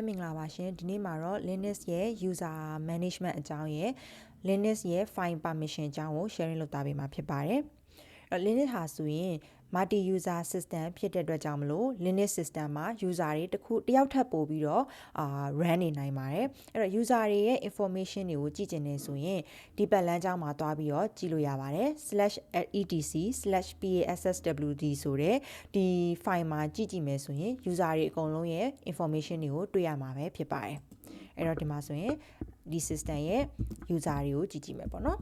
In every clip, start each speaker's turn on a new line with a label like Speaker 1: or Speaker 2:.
Speaker 1: မင်္ဂလာပါရှင်ဒီနေ့မှာတော့ Linux ရဲ့ user management အကြောင်းရဲ့ Linux ရဲ့ file permission အကြောင်းကို sharing လုပ်သားပေးမှာဖြစ်ပါတယ်Linux ဟာဆိုရင် multi user system ဖြစ်တဲ့အတွက်ကြောင့်မလို့ Linux system မှာ user တွေတယောက်ထပ်ပို့ပြီးတော့ run နေနိုင်ပါတယ်အဲ့တော့ user တွေရဲ့ information တွေကိုကြည့်ကျင်နေဆိုရင်ဒီပတ်လမ်းကြောင်းမှာသွားပြီးတော့ကြည့်လို့ရပါတယ် /etc/passwd ဆိုတဲ့ဒီ file မှာကြည့်မယ်ဆိုရင် user တွေအကုန်လုံးရဲ့ information တွေကိုတွေ့ရမှာပဲဖြစ်ပါတယ်အဲ့တော့ဒီမှာဆိုရင်ဒီ system ရဲ့ user တွေကိုကြည့်မယ်ပေါ့နော်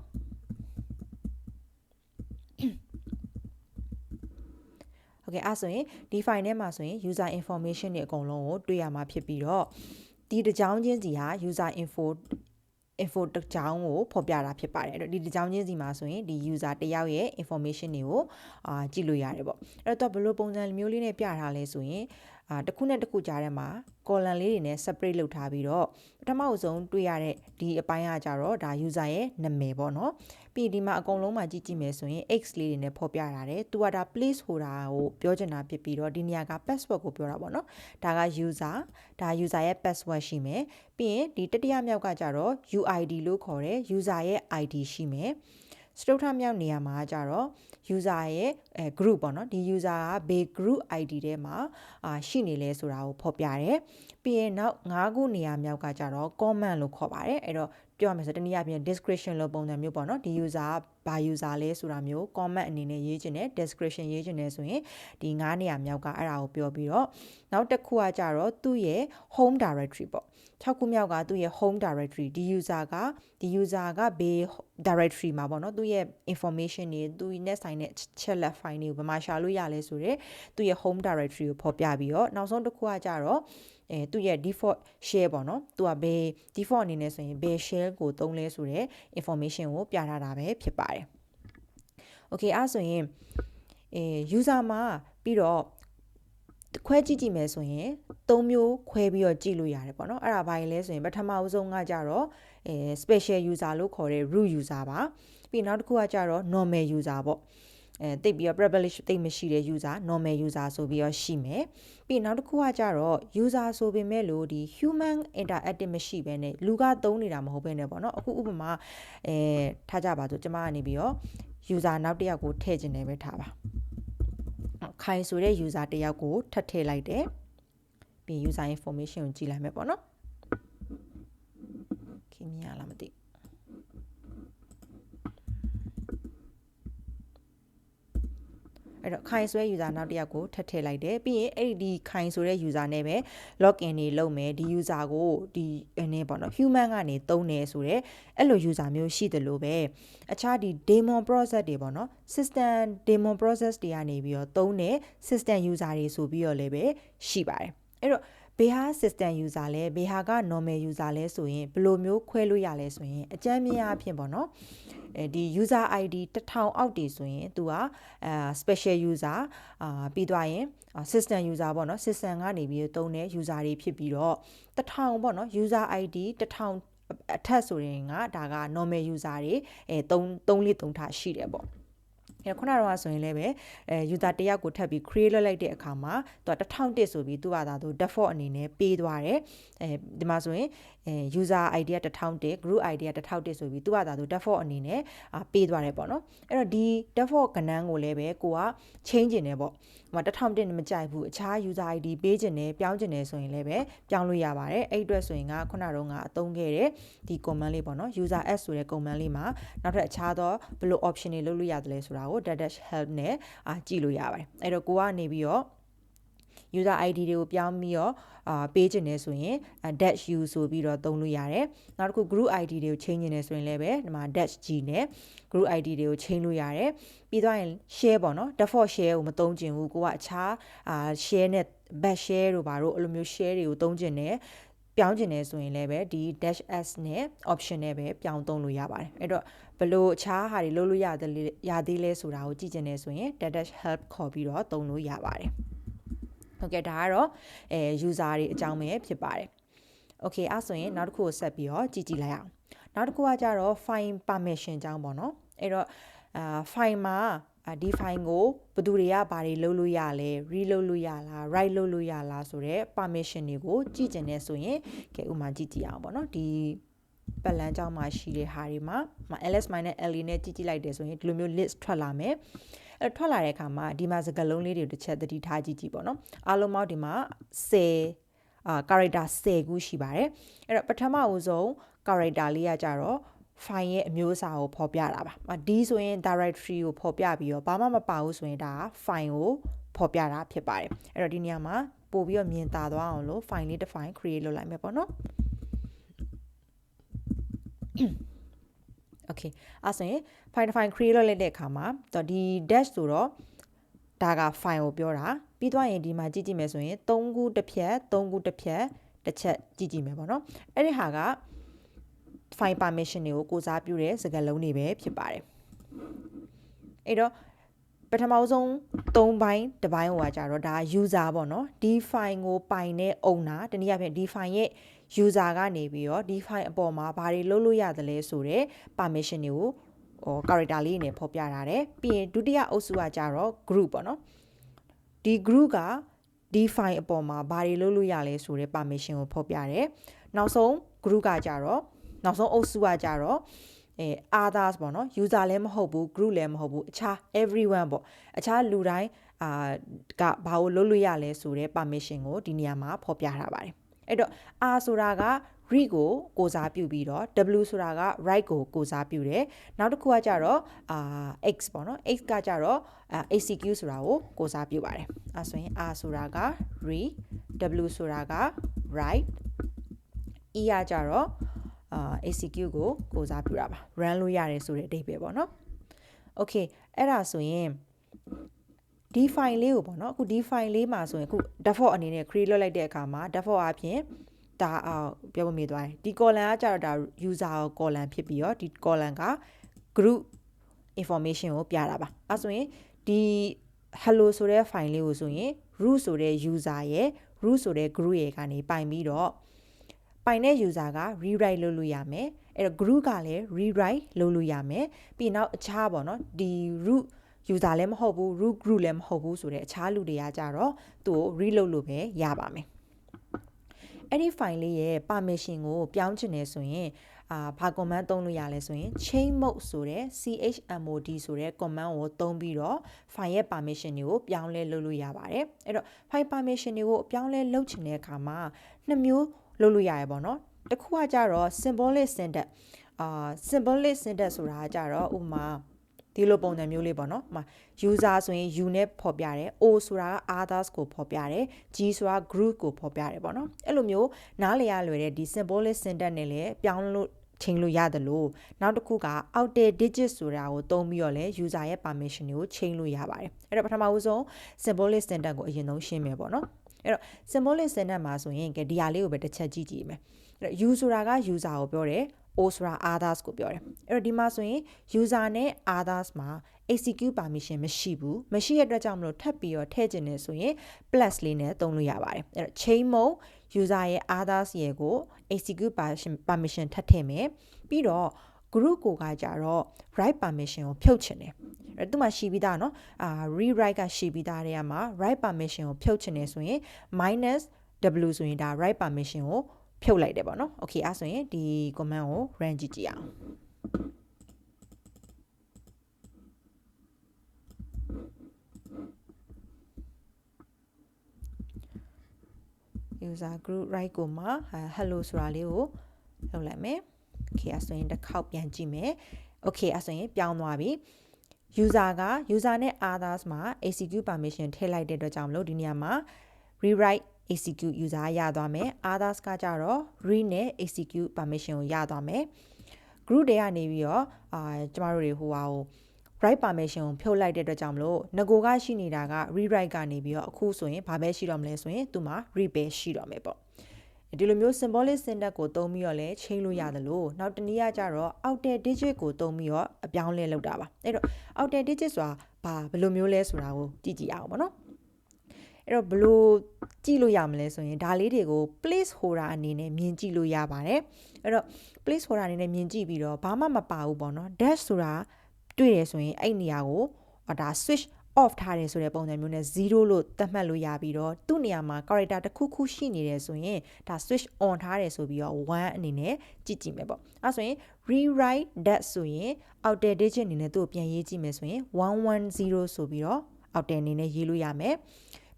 Speaker 1: Okay အဲ့ဆိုရင်ဒီ file ထဲမှာဆိုရင် user information တွေအကုန်လုံးကိုတွေ့ရမှာဖြစ်ပြီးတော့ဒီတစ်ကြောင်းချင်းစီဟာ user info တစ်ကြောင်းကိုဖော်ပြတာဖြစ်ပါတယ်အဲ့တော့ဒီတစ်ကြောင်းချင်းစီမှာဆိုရင်ဒီ user တယောက်ရဲ့ information တွေကိုကြည့်လို့ရတယ်ပေါ့အဲ့တော့ဘယ်လိုပုံစံမျိုးလေးနဲ့ပြထားလဲဆိုရင်တစ်ခုနဲ့တစ်ခုကြားထဲမှာ column လေးတွေနဲ့ separate လုပ်ထားပြီးတော့ပထမဆုံးတွေ့ရတဲ့ဒီအပိုင်းကကြတော့ဒါ user ရဲ့နာမည်ပေါ့နော်ပြီးဒီမှာအကုန်လုံးမှာကြည့်မယ်ဆိုရင် x လေးတွေနဲ့ဖော်ပြထားတယ်သူကဒါ placeholder ကိုပြောချင်တာဖြစ်ပြီးတော့ဒီနေရာက password ကိုပြောတာပေါ့နော်ဒါက user ဒါ user ရဲ့ password ရှိမယ်ပြီးရင်ဒီတတိယမြောက်ကကြတော့ UID လို့ခေါ်တယ် user ရဲ့ ID ရှိမယ်စတုထမြောက်နေရာမှာကြတော့ user ရဲ့ group ပေါ့နော်ဒီ user ကဘယ် group ID ထဲမှာရှိနေလဲဆိုတာကိုဖော်ပြတယ်ပြီးရင်နောက်5ခုနေရာမြောက်ကကြတော့ comment လို့ခေါ်ပါတယ်အဲ့တော့ပြောရမယ်ဆိုတနည်းအားဖြင့် description လို့ပုံစံမျိုးပေါ့နော်ဒီ user ကဘာ user လဲဆိုတာမျိုး comment အနေနဲ့ရေးချင်တယ် description ရေးချင်တယ်ဆိုရင်ဒီ9နေရာမြောက်ကအဲ့ဒါကိုပြောပြီးတော့နောက်တစ်ခုကကြတော့သူ့ရဲ့ home directory ပေါ့6ခုမြောက်ကသူ့ရဲ့ home directory ဒီ user ကဘယ် directory မှာပေါ့နော်သူ့ရဲ့ information တွေသူနဲ့ဆိုင်တဲ့ chat file တွေကိုဘယ်မှာရှာလို့ရလဲဆိုတော့သူ့ရဲ့ home directory ကိုဖော်ပြပြီးတော့နောက်ဆုံးတစ်ခုကကြတော့သူ့ရဲ့ default share ပေါ့နော်သူကဘယ် default အနေနဲ့ဆိုရင်ဘယ် share ကိုသုံးလဲဆိုတဲ့ information ကိုပြထားတာပဲဖြစ်ပါတယ် Okay အဲ့ဆိုရင်user မှာပြီးတော့ခွဲကြည့်မယ်ဆိုရင်၃မျိုးခွဲပြီးတော့ကြည့်လို့ရတယ်ပေါ့နော်အဲ့ဒါဘာလဲဆိုရင်ပထမဦးဆုံးကကြတော့special user လို့ခေါ်တဲ့ root user ပါပြီးနောက်တစ်ခုကကြတော့ normal user ပေါ့တိတ်ပြီးတော့ privilege တိတ်မရှိတဲ့ user normal user ဆိုပြီးတော့ရှိမယ်ပြီးနောက်တစ်ခုကကြတော့ user ဆိုပေမဲ့လို့ဒီ human interactive မရှိဘဲနဲ့လူကသုံးနေတာမဟုတ်ဘဲနဲ့ပေါ့နော်အခုဥပမာထားကြပါစို့ကျွန်မကနေပြီးတော့ user နောက်တစ်ယောက်ကိုထည့်ခြင်းနဲ့ပဲထားပါခိုင်ဆိုတဲ့ user တစ်ယောက်ကိုထပ်ထည့်လိုက်တယ်ပြီး user information ကိုကြည့်လိုက်မယ်ပေါ့နော်ခင်မြင်ရလားမသိအဲ့တော့ခိုင်ဆိုတဲ့ user နောက်တစ်ယောက်ကိုထပ်ထည့်လိုက်တယ်ပြီးရင်အဲ့ဒီခိုင်ဆိုတဲ့ user နဲ့ပဲ login တွေလုပ်မယ်ဒီ user ကိုဒီအနေပေါ့နော် human ကနေသုံးနေဆိုတော့အဲ့လို user မျိုးရှိတယ်လို့ပဲအခြားဒီ daemon process တွေပေါ့နော် system daemon process တွေကနေပြီးတော့သုံးတဲ့ system user တွေဆိုပြီးတော့လည်းပဲရှိပါတယ်အဲ့တော့ဘယ်ဟာ system user လဲဘယ်ဟာက normal user လဲဆိုရင်ဘယ်လိုမျိုးခွဲလို့ရလဲဆိုရင်အကြမ်းမြင်အဖြစ်ပေါ့နော်ဒီ user ID 1000အောက်တည်ဆိုရင်သူကspecial user ပြီးသွားရင် system user ပေါ့နော် system ကနေပြီးသုံးတဲ့ user တွေဖြစ်ပြီးတော့1000ပေါ့နော် user ID 1000အထက်ဆိုရင်ကဒါက normal user တွေ3ထားရှိတယ်ပေါ့ခုနကတော့ဆိုရင်လည်းပဲuser တယောက်ကိုထပ်ပြီး create လုပ်လိုက်တဲ့အခါမှာသူက1001ဆိုပြီးသူကဒါသူ default အနေနဲ့ပေးသွားတယ်ဒီမှာဆိုရင်user ID က1001 group ID က1001ဆိုပြီးသူကဒါသူ default အနေနဲ့ပေးသွားတယ်ပေါ့နော်အဲ့တော့ဒီ default ကဏ္ဍကိုလည်းပဲကိုက change ကျင်တယ်ပေါ့ဟို1001နဲ့မကြိုက်ဘူးအခြား user ID ပေးကျင်တယ်ပြောင်းကျင်တယ်ဆိုရင်လည်းပဲပြောင်းလို့ရပါတယ်အဲ့အတွက်ဆိုရင်ကခုနကတော့အသုံးခဲ့တဲ့ဒီ command လေးပေါ့နော် user s ဆိုတဲ့ command လေးမှာနောက်ထပ်အခြားသောဘယ်လို option တွေလုပ်လို့ရတယ်လဲဆိုတာကို -help နဲ့ကြည့်လို့ရပါတယ်အဲ့တော့ကိုကနေပြီးတော့ user ID တွေကိုပြောင်းပြီးတော့ပေးခြင်းနေဆိုရင် -u ဆိုပြီးတော့သုံးလို့ရတယ်နောက်တစ်ခု group ID တွေကို change နေဆိုရင်လည်းပဲဒီမှာ -g နဲ့ group ID တွေကို change လို့ရတယ်ပြီးသွားရင် share ပေါ့နော် default share ကိုမသုံးခြင်းဘူးကိုကအခြားshare နဲ့ batch share တို့ဘာလို့အဲ့လိုမျိုး share တွေကိုသုံးခြင်းနေပြောင်းကျင်နေဆိုရင်လည်းပဲဒီ -s နဲ့ option နဲ့ပဲပြောင်းသုံးလို့ရပါတယ်အဲ့တော့ဘလို့အခြားဟာတွေလုပ်လို့ရသေးလဲဆိုတာကိုကြည့်ကျင်နေဆိုရင် -help ခေါ်ပြီးတော့သုံးလို့ရပါတယ်ဟုတ်ကဲ့ဒါကတော့user တွေအကြောင်းပဲဖြစ်ပါတယ် Okay အဲ့ဆိုရင်နောက်တစ်ခုကိုဆက်ပြီးတော့ကြည့်လိုက်အောင်နောက်တစ်ခုကကြတော့ file permission အကြောင်းပေါ့နော်အဲ့တော့file မှာ ဒီ file ကိုဘယ်သူတွေကဘာတွေလုပ်လို့ရလဲ read လုပ်လို့ရလား write လုပ်လို့ရလားဆိုတော့ permission တွေကိုကြည့်ကျင်နေဆိုရင်ကဲဥမာကြည့်အောင်ပေါ့နော်ဒီပတ်လန်းကြောင်းမှာရှိတဲ့ဟာတွေမှာ ls-le နဲ့ကြည့်လိုက်တယ်ဆိုရင်ဒီလိုမျိုး list ထွက်လာမယ်ထွက်လာတဲ့အခါမှာဒီမှာစကားလုံးလေးတွေတစ်ချက်သတိထားကြည့်ပေါ့နော်အားလုံးပေါင်းဒီမှာ10character 10ခုရှိပါတယ်အဲ့တော့ပထမဦးဆုံး character လေးကကြတော့ file ရဲ့အမျိုးအစားကိုဖော်ပြတာပါဒီဆိုရင် directory ကိုဖော်ပြပြီးတော့ဘာမှမပါဘူးဆိုရင်ဒါ file ကိုဖော်ပြတာဖြစ်ပါတယ်အဲ့တော့ဒီနေရာမှာပို့ပြီးတော့မြင်သာသွားအောင်လို့ file လေးတစ် file create လုပ်လိုက်မယ်ပေါ့နော် okay အဲ့ဆိုရင် file create လုပ်လိုက်တဲ့အခါမှာဒီ dash ဆိုတော့ဒါက file ကိုပြောတာပြီးသွားရင်ဒီမှာကြည့်မယ်ဆိုရင်3ခုတစ်ဖြတ်3ခုတစ်ဖြတ်တစ်ချက်ကြည့်မယ်ပေါ့နော်အဲ့ဒီဟာက file permission တွေကိုကိုစားပြုတဲ့စကားလုံးတွေပဲဖြစ်ပါတယ်အဲ့တော့ပထမဆုံး3ပိုင်းတစ်ပိုင်းဟိုကကြတော့ဒါ user ပေါ့နော်ဒီ file ကိုပိုင်တဲ့ owner တနည်းအားဖြင့်ဒီ file ရဲ့ user ကနေပြီးတော့ဒီ file အပေါ်မှာဘာတွေလုပ်လို့ရတယ်လဲဆိုတော့ permission တွေကိုcharacter လေးနဲ့ဖော်ပြထားတယ်ပြီးရင်ဒုတိယအုပ်စုကကြတော့ group ပေါ့နော်ဒီ group ကဒီ file အပေါ်မှာဘာတွေလုပ်လို့ရလဲဆိုတဲ့ permission ကိုဖော်ပြတယ်နောက်ဆုံး group ကကြတော့နောက်ဆုံးအုပ်စုကကြတော့others ပေါ့နော် user လည်းမဟုတ်ဘူး group လည်းမဟုတ်ဘူးအခြား everyone ပေါ့အခြားလူတိုင်းကဘာကိုလုပ်လို့ရလဲဆိုတဲ့ permission ကိုဒီနေရာမှာဖော်ပြထားပါတယ်အဲ့တော့ R ဆိုတာက read ကိုစားပြုပြီးတော့ W ဆိုတာက write ကိုစားပြုတယ်နောက်တစ်ခုကကြတော့ X ပေါ့နော် X ကကြတော့ exec ဆိုတာကိုစားပြုပါတယ်အဲ့ဆိုရင် R ဆိုတာက read W ဆိုတာက write E ကကြတော့exec ကိုစားပြုတာပါ run လို့ရတယ်ဆိုတဲ့အဓိပ္ပာယ်ပေါ့နော် okay အဲ့ဒါဆိုရင်ဒီ file လေးကိုပေါ့နော်အခုဒီ file လေးမှာဆိုရင်အခု default အနေနဲ့ create လုပ်လိုက်တဲ့အခါမှာ default အပြင်ဒါပြောဖို့မေးသွားတယ်ဒီ column ကကြတော့ဒါ user column ဖြစ်ပြီးတော့ဒီ column က group information ကိုပြတာပါအဲဆိုရင်ဒီ hello ဆိုတဲ့ file လေးကိုဆိုရင် root ဆိုတဲ့ user ရဲ့ root ဆိုတဲ့ group ရဲ့ကနေပိုင်ပြီးတော့ပိုင်တဲ့ user က rewrite လုပ်လို့ရမယ်အဲ့တော့ group ကလည်း rewrite လုပ်လို့ရမယ်ပြီးနောက်အခြားပေါ့နော်ဒီ root user လည်းမဟုတ်ဘူး root group လည်းမဟုတ်ဘူးဆိုတဲ့အခြားလူတွေကကြတော့သူ့ကို read လုပ်လို့ပဲရပါမယ်အဲ့ဒီ file လေးရဲ့ permission ကိုပြောင်းချင်တယ်ဆိုရင်ဘာ command သုံးလို့ရလဲဆိုရင် change mode ဆိုတဲ့ chmod ဆိုတဲ့ command ကိုသုံးပြီးတော့ file ရဲ့ permission တွေကိုပြောင်းလဲလုပ်လို့ရပါတယ်အဲ့တော့ file permission တွေကိုပြောင်းလဲလုပ်ချင်တဲ့အခါမှာနှစ်မျိုးလုပ်လို့ရတယ်ပေါ့နော်တစ်ခုကကြတော့ symbolic syntax symbolic syntax ဆိုတာကြတော့ဥပမာဒီလိုပုံစံမျိုးလေးပေါ့နော်user ဆိုရင် u နဲ့ဖော်ပြတယ် o ဆိုတာက others ကိုဖော်ပြတယ် g ဆိုတာ group ကိုဖော်ပြတယ်ပေါ့နော်အဲ့လိုမျိုးနားလည်ရလွယ်တဲ့ဒီ symbolic syntax နဲ့လည်းပြောင်းလို့ချိန်လို့ရတယ်လို့နောက်တစ်ခုက outer digit ဆိုတာကိုသုံးပြီးတော့လဲ user ရဲ့ permission တွေကိုချိန်လို့ရပါတယ်အဲ့တော့ပထမဦးဆုံး symbolic syntax ကိုအရင်ဆုံးရှင်းမယ်ပေါ့နော်အဲ့တော့ symbolic syntax မှာဆိုရင်ဒီဟာလေးကိုပဲတစ်ချက်ကြည့်မယ်အဲ့တော့ u ဆိုတာက user ကိုပြောတယ်O ဆိုတာ others ကိုပြောတယ်အဲ့တော့ဒီမှာဆိုရင် user နဲ့ others မှာ execute permission မရှိဘူးမရှိတဲ့အတွက်ကြောင့်မလို့ထပ်ပြီးတော့ထည့်ခြင်းနဲ့ဆိုရင် plus လေးနဲ့သုံးလို့ရပါတယ်အဲ့တော့ chain mode user ရဲ့ others ရဲ့ကို execute permission ထပ်ထည့်မယ်ပြီးတော့ group ကိုကကြတော့ write permission ကိုဖြုတ်ခြင်းတယ်အဲ့တော့သူမှရှိပြီးသားเนาะrewrite ကရှိပြီးသားတဲ့မှာ write permission ကိုဖြုတ်ခြင်းတယ်ဆိုရင် -w ဆိုရင်ဒါ write permission ကိုဖြုတ်လိုက်တယ်ပေါ့နော်โอเคအဲ့ဆိုရင်ဒီ command ကို run ကြည့်အောင် user group right ကိုမှာ hello ဆိုတာလေးကိုလုပ်လိုက်မယ်โอเคအဲ့ဆိုရင်တစ်ခေါက်ပြန်ကြည့်မယ်โอเคအဲ့ဆိုရင်ပြောင်းသွားပြီ user က user နဲ့ others မှာ execute permission ထည့်လိုက်တဲ့အတွက်ကြောင့်မလို့ဒီနေရာမှာ rewrite execute user ရသွားမယ် others ကကြတော့ read နဲ့ execute permission ကိုရသွားမယ် group တွေကနေပြီးတော့ကျမတို့တွေဟိုဟာကို write permission ကိုဖြုတ်လိုက်တဲ့အတွက်ကြောင့်မလို့ငကိုကရှိနေတာက rewrite ကနေပြီးတော့အခုဆိုရင်ဘာပဲရှိတော့မလဲဆိုရင်သူမှာ read ပဲရှိတော့မယ်ပေါ့ဒီလိုမျိုး symbolic syntax ကိုသုံးပြီးတော့လဲချိန်လို့ရတယ်လို့နောက်တနည်းကကြတော့ outer digit ကိုသုံးပြီးတော့အပြောင်းလဲလုပ်တာပါအဲ့တော့ outer digit ဆိုတာဘယ်လိုမျိုးလဲဆိုတာကိုကြည့်အောင်ပေါ့နော်အဲ့တော့ဘလို့ကြည့်လို့ရမလဲဆိုရင်ဒါလေးတွေကို place holder အနေနဲ့မြင်ကြည့်လို့ရပါတယ်အဲ့တော့ place holder အနေနဲ့မြင်ကြည့်ပြီးတော့ဘာမှမပါဘူးပေါ့နော် dash ဆိုတာတွေ့ရဆိုရင်အဲ့နေရာကို ဒါ switch off ထားတယ်ဆိုတဲ့ပုံစံမျိုးနဲ့0လို့သတ်မှတ်လို့ရပြီးတော့သူ့နေရာမှာ character တစ်ခုခုရှိနေတယ်ဆိုရင်ဒါ switch on ထားတယ်ဆိုပြီးတော့1အနေနဲ့ကြည့်ကြည့်မယ်ပေါ့အဲ့ဆိုရင် rewrite that ဆိုရင်အောက်တဲ့ digit အနေနဲ့သူ့ကိုပြန်ရေးကြည့်မယ်ဆိုရင်110ဆိုပြီးတော့အောက်တဲ့အနေနဲ့ရေးလို့ရမယ်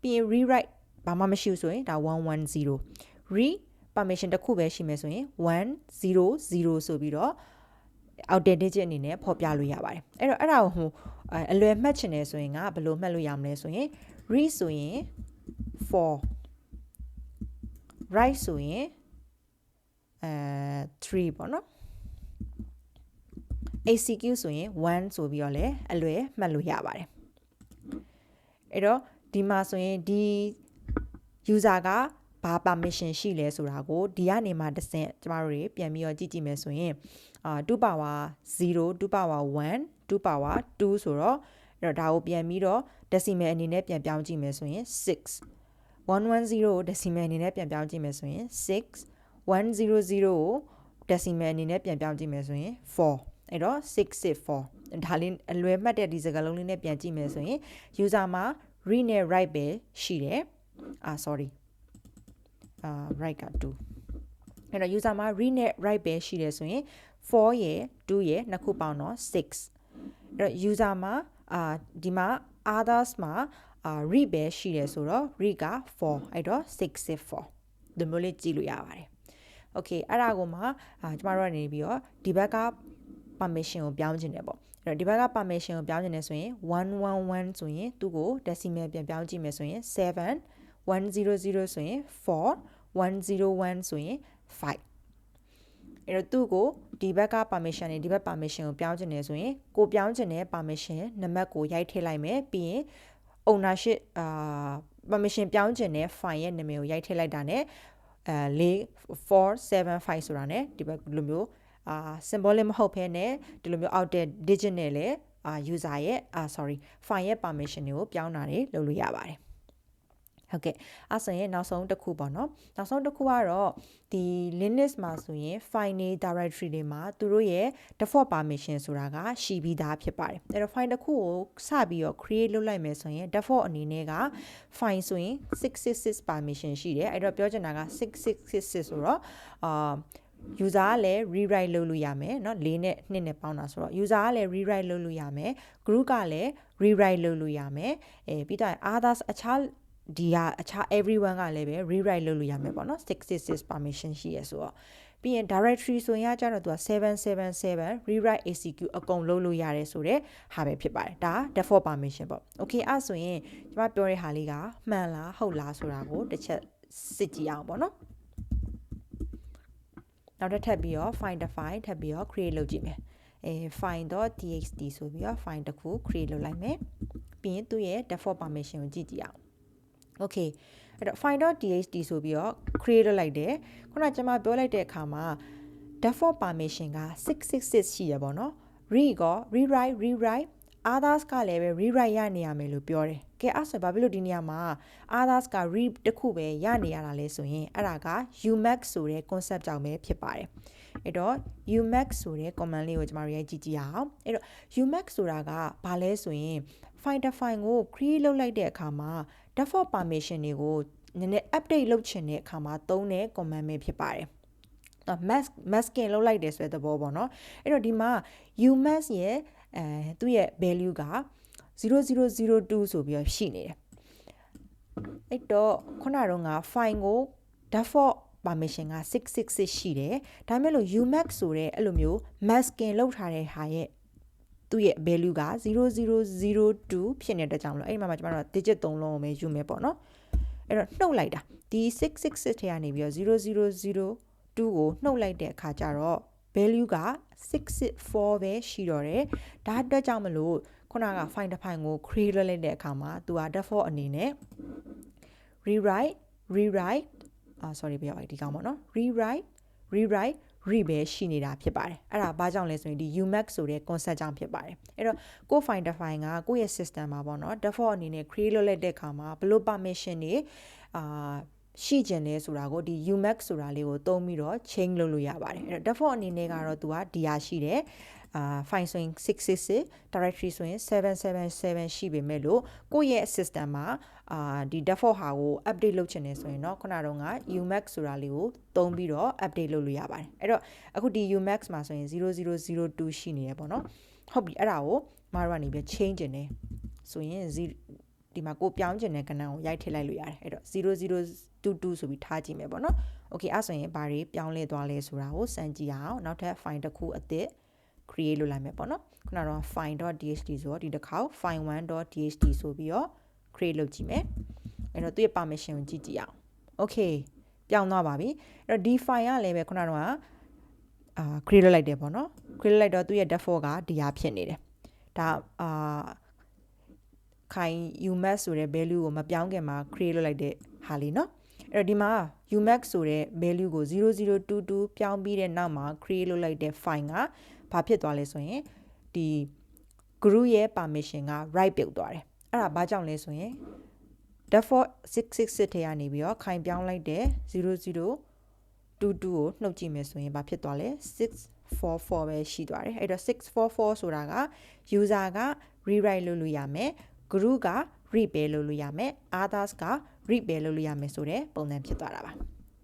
Speaker 1: ပြီးရင် rewrite ဘာမှမရှိဘူးဆိုရင်ဒါ110 read permission တစ်ခုပဲရှိမယ်ဆိုရင်100ဆိုပြီးတော့အောက်တဲ့ digit အနေနဲ့ဖော်ပြလို့ရပါတယ်အဲ့တော့အဲ့ဒါကိုအလွယ်မှတ်ချင်တယ်ဆိုရင်ကဘယ်လိုမှတ်လို့ရမလဲဆိုရင် read ဆိုရင်4 write ဆိုရင်3ပေါ့နော် execute ဆိုရင်1ဆိုပြီးတော့လည်းအလွယ်မှတ်လို့ရပါတယ်အဲ့တော့ဒီမှာဆိုရင်ဒီ user ကဘာ permission ရှိလဲဆိုတာကိုဒီကနေမှတစ်ဆင့်ကျမတို့တွေပြန်ပြီးတော့ကြည့်ကြည့်မယ်ဆိုရင်2 power 0 2 power 1 2 power 2ဆိုတော့အဲ့တော့ဒါကိုပြန်ပြီးတော့ decimal အနေနဲ့ပြန်ပြောင်းကြည့်မယ်ဆိုရင်6 110ကို decimal အနေနဲ့ပြန်ပြောင်းကြည့်မယ်ဆိုရင်6 100ကို decimal အနေနဲ့ပြန်ပြောင်းကြည့်မယ်ဆိုရင်4အဲ့တော့664ဒါလေးအလွယ်မှတ်တဲ့ဒီစကားလုံးလေးနဲ့ပြန်ကြည့်မယ်ဆိုရင် user မှာ read နဲ့ write ပဲရှိတယ်sorry right က2အဲ့တော့ user မှာ read နဲ့ write ပဲရှိတယ်ဆိုရင်4ရယ်2ရယ်နှစ်ခုပေါင်းတော့6အဲ့တော့ user မှာဒီမှာ others မှာ read ပဲရှိတယ်ဆိုတော့ read က4အဲ့တော့664ဒီမျိုးလေးကြည့်လို့ရပါတယ် okay အဲ့ဒါကိုမှကျမတို့ကနေပြီးတော့ဒီဘက်က permission ကိုပြောင်းခြင်းတယ်ပေါ့အဲ့တော့ဒီဘက်က permission ကိုပြောင်းခြင်းတယ်ဆိုရင်111ဆိုရင်သူ့ကို decimal ပြန်ပြောင်းကြည့်မယ်ဆိုရင်7 100ဆိုရင်4 101ဆိုရင်5အဲ့တော့သူ့ကိုဒီဘက်က permission နဲ့ဒီဘက် permission ကိုပြောင်းချင်တယ်ဆိုရင်ကိုပြောင်းချင်တဲ့ permission နံပါတ်ကိုရိုက်ထည့်လိုက်မယ်ပြီးရင် ownership permission ပြောင်းချင်တဲ့ file ရဲ့နာမည်ကိုရိုက်ထည့်လိုက်တာနဲ့475ဆိုတာနဲ့ဒီဘက်လိုမျိုးsymbolic မဟုတ်ဘဲနဲ့ဒီလိုမျိုးအောက်တဲ့ digit နဲ့လည်းuser ရဲ့sorry file ရဲ့ permission တွေကိုပြောင်းတာတွေလုပ်လို့ရပါတယ်ဟုတ်ကဲ့အဲ့ဆိုရင်နောက်ဆုံးတစ်ခုပေါ့နော်နောက်ဆုံးတစ်ခုကတော့ဒီ Linux မှာဆိုရင် file တွေ directory တွေမှာသူတို့ရဲ့ default permission ဆိုတာကရှိပြီးသားဖြစ်ပါတယ်အဲ့တော့ file တစ်ခုကိုစပြီးတော့ create လုပ်လိုက်မယ်ဆိုရင် default အနေနဲ့က file ဆိုရင်666 permission ရှိတယ်အဲ့တော့ပြောချင်တာက6666ဆိုတော့user ကလည်း rewrite လုပ်လို့ရမယ်เนาะ4နဲ့2နဲ့ပေါင်းတာဆိုတော့ user ကလည်း rewrite လုပ်လို့ရမယ် group ကလည်း rewrite လုပ်လို့ရမယ်ပြီးတော့ others အခြားeveryone ကလည်းပဲ rewrite လုပ်လို့ရမယ်ပေါ့နော်666 permission ရှိရဆိုတော့ပြီးရင် directory ဆိုရင်ကျတော့သူက777 rewrite execute အကုန်လုပ်လို့ရတယ်ဆိုတော့ဟာပဲဖြစ်ပါတယ်ဒါ default permission ပေါ့ okay အဲ့ဆိုရင်ကျမပြောတဲ့ဟာလေးကမှန်လားဟုတ်လားဆိုတာကိုတစ်ချက်စစ်ကြည့်အောင်ပေါ့နော်နောက်ထပ်ပြီးတော့ find the file ထပ်ပြီးတော့ create လုပ်ကြည့်မယ်find.txt ဆိုပြီးတော့ file တစ်ခု create လုပ်လိုက်မယ်ပြီးရင်သူ့ရဲ့ default permission ကိုကြည့်ကြည့်အောင်okay အဲ့တော့ find.txt ဆိုပြီးတော့ create လုပ်လိုက်တယ်ခုနကကျွန်မပြောလိုက်တဲ့အခါမှာ default permission က666ရှိရပေါ့နော် read က rewrite others ကလည်းပဲ rewrite ရနေရမယ်လို့ပြောတယ်ကဲအဲ့ဆိုဘာဖြစ်လို့ဒီနေရာမှာ others က read တစ်ခုပဲရနေရတာလဲဆိုရင်အဲ့ဒါက umax ဆိုတဲ့ concept ကြောင့်ပဲဖြစ်ပါတယ်အဲ့တော့ umax ဆိုတဲ့ command လေးကိုကျွန်တော်ရိုက်ကြည့်ကြည့်အောင်အဲ့တော့ umax ဆိုတာကဘာလဲဆိုရင် file ကို create လုပ်လိုက်တဲ့အခါမှာ default permission တွေကိုနည်းနည်း update လုပ်ချင်တဲ့အခါမှာသုံးတဲ့ command ပဲဖြစ်ပါတယ်masking လုပ်လိုက်တယ်ဆိုတဲ့သဘောပေါ့နော်အဲ့တော့ဒီမှာ umax ရဲ့သူ့ရဲ့ value က0002ဆိုပြီးတော့ရှိနေတယ်အဲ့တော့ခုနကတော့ file ကို default permission က666ရှိတယ်ဒါပေမဲ့လို့ umax ဆိုတဲ့အဲ့လိုမျိုး masking လုပ်ထားတဲ့ဟာရဲ့သူ့ရဲ့ value က0002ဖြစ်နေတဲ့ကြောင့်လို့အဲ့ဒီမှာကျွန်တော်တို့ digit 3လုံးကိုပဲယူမယ်ပေါ့နော်အဲ့တော့နှုတ်လိုက်တာဒီ666ထဲကနေပြီးတော့0002ကိုနှုတ်လိုက်တဲ့အခါကျတော့ value က664ပဲရှိတော့တယ်ဒါအတွက်ကြောင့်မလို့ခုနက file တစ် file ကို create လုပ်လိုက်တဲ့အခါမှာသူက default အနေနဲ့ rewrite sorry ပြောရဒီကောင်ပေါ့နော် rewrite read ပဲရှိနေတာဖြစ်ပါတယ်အဲ့ဒါဘာကြောင့်လဲဆိုရင်ဒီ umax ဆိုတဲ့ concept ကြောင့်ဖြစ်ပါတယ်အဲ့တော့ကိုယ် file တစ် file ကကိုယ့်ရဲ့ system မှာပေါ့နော် default အနေနဲ့ create လုပ်လိုက်တဲ့အခါမှာဘယ်လို permission တွေ ရှိကျင်လဲဆိုတာကိုဒီ umax ဆိုတာလေးကိုသုံးပြီးတော့ change လုပ်လို့ရပါတယ်အဲ့တော့ default အနေနဲ့ကတော့သူကဒီဟာရှိတယ်file ဆိုရင်666 directory ဆိုရင်777ရှိပေမဲ့လို့ကိုယ့်ရဲ့ system မှာဒီ default ဟာကို update လုပ်ချင်နေဆိုရင်เนาะခုနကတော့က umax ဆိုတာလေးကိုသုံးပြီးတော့ update လုပ်လို့ရပါတယ်အဲ့တော့အခုဒီ umax မှာဆိုရင်0002ရှိနေရပေါ့เนาะဟုတ်ပြီအဲ့ဒါကိုမတို့ကနေပြီး change ကျင်တယ်ဆိုရင်ဒီမှာကိုပြောင်းကျင်တဲ့ကဏ္ဍကိုရိုက်ထည့်လိုက်လို့ရတယ်အဲ့တော့0022ဆိုပြီးထားကြည့်မယ်ပေါ့เนาะ okay အဲ့ဆိုရင်ဘာတွေပြောင်းလဲသွားလဲဆိုတာကိုစမ်းကြည့်အောင်နောက်ထပ် file တစ်ခုအသစ် create လုပ်လိုက်မယ်ပေါ့နော်ခုနကတော့ file.txt ဆိုတော့ဒီတစ်ခါ file1.txt ဆိုပြီးတော့ create လုပ်ကြည့်မယ်အဲ့တော့သူ့ရဲ့ permission ကိုကြည့်ကြည့်အောင် okay ပြောင်းသွားပါပြီအဲ့တော့ဒီ file ကလည်းပဲခုနကတော့create လုပ်လိုက်တယ်ပေါ့နော် create လုပ်လိုက်တော့သူ့ရဲ့ default ကဒီဟာဖြစ်နေတယ်ဒါခိုင် umax ဆိုတဲ့ value ကိုမပြောင်းခင်မှာ create လုပ်လိုက်တဲ့ဟာလေးเนาะအဲ့တော့ဒီမှာ umax ဆိုတဲ့ value ကို0022ပြောင်းပြီးတဲ့နောက်မှာ create လုပ်လိုက်တဲ့ file ကဘာဖြစ်သွားလဲဆိုရင်ဒီ group ရဲ့ permission က right ပြုတ်သွားတယ်အဲ့ဒါဘာကြောင့်လဲဆိုရင် default 666ထဲကနေပြီးတော့ခိုင်ပြောင်းလိုက်တဲ့0022ကိုနှုတ်ကြည့်မယ်ဆိုရင်ဘာဖြစ်သွားလဲ644ပဲရှိသွားတယ်အဲ့တော့644ဆိုတာက user က rewrite လုပ်လို့ရမယ် group က read ပဲလုပ်လို့ရမယ် others က read ပဲလုပ်လို့ရမယ်ဆိုတဲ့ပုံစံဖြစ်သွားတာပါ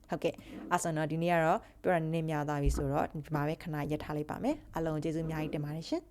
Speaker 1: ဟုတ်ကဲ့အဲ့ဆိုတော့ဒီနေ့ကတော့ပြောရနည်းနည်းများသွားပြီဆိုတော့ဒီမှာပဲခဏရပ်ထားလိုက်ပါမယ်အားလုံးကျေးဇူးအများကြီးတင်ပါတယ်ရှင်